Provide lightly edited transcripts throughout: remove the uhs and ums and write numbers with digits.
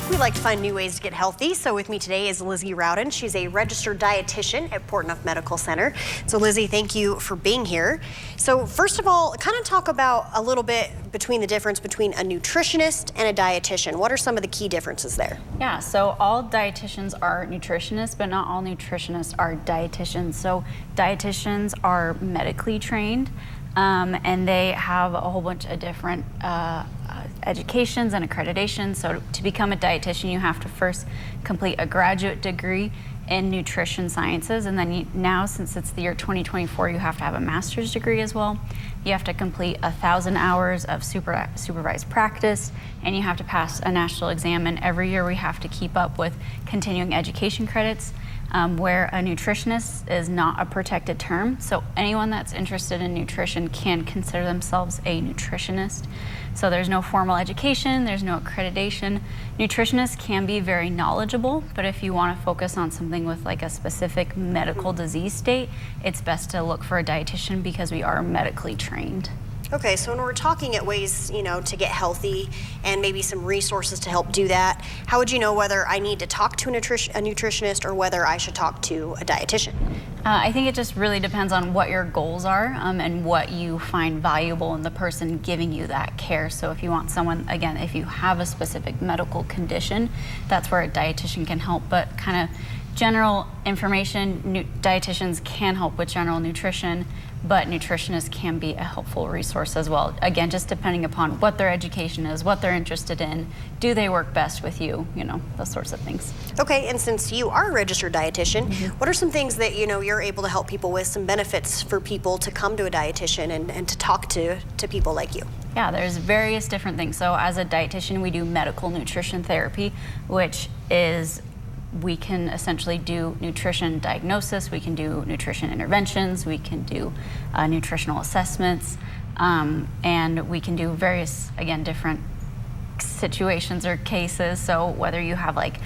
week, we like to find new ways to get healthy. So with me today is Lizzy Rowden. She's a registered dietitian at Portneuf Medical Center. So Lizzy, thank you for being here. So first of all, kind of talk about a little bit between the difference between a nutritionist and a dietitian. What are some of the key differences there? Yeah, so all dietitians are nutritionists, but not all nutritionists are dietitians. So dietitians are medically trained, and they have a whole bunch of different educations and accreditations. So to become a dietitian, you have to first complete a graduate degree in nutrition sciences, and then now, since it's the year 2024, you have to have a master's degree as well. You have to complete 1,000 hours of supervised practice, and you have to pass a national exam. And every year we have to keep up with continuing education credits, where a nutritionist is not a protected term. So anyone that's interested in nutrition can consider themselves a nutritionist. So there's no formal education, there's no accreditation. Nutritionists can be very knowledgeable, but if you want to focus on something with like a specific medical disease state, it's best to look for a dietitian because we are medically trained. Okay, so when we're talking at ways, to get healthy and maybe some resources to help do that, how would you know whether I need to talk to a nutritionist or whether I should talk to a dietitian? I think it just really depends on what your goals are and what you find valuable in the person giving you that care. So if you want someone, again, if you have a specific medical condition, that's where a dietitian can help. But kind of general information, dietitians can help with general nutrition, but nutritionists can be a helpful resource as well. Again, just depending upon what their education is, what they're interested in, do they work best with you, those sorts of things. Okay, and since you are a registered dietitian, what are some things that you're able to help people with, some benefits for people to come to a dietitian and to talk to people like you? Yeah, there's various different things. So as a dietitian, we do medical nutrition therapy, which is we can essentially do nutrition diagnosis, we can do nutrition interventions, we can do nutritional assessments, and we can do various, again, different situations or cases. So whether you have like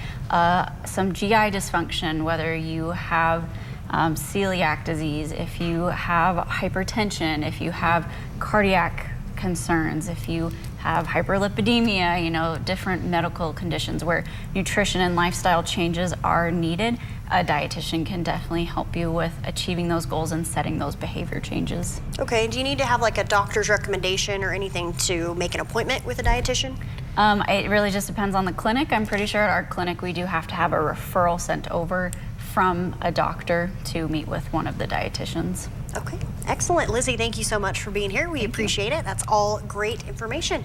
some GI dysfunction, whether you have celiac disease, if you have hypertension, if you have cardiac concerns, if you have hyperlipidemia, different medical conditions where nutrition and lifestyle changes are needed, a dietitian can definitely help you with achieving those goals and setting those behavior changes. Okay, do you need to have like a doctor's recommendation or anything to make an appointment with a dietitian? It really just depends on the clinic. I'm pretty sure at our clinic we do have to have a referral sent over from a doctor to meet with one of the dietitians. Okay, excellent. Lizzy, thank you so much for being here. We appreciate it. That's all great information.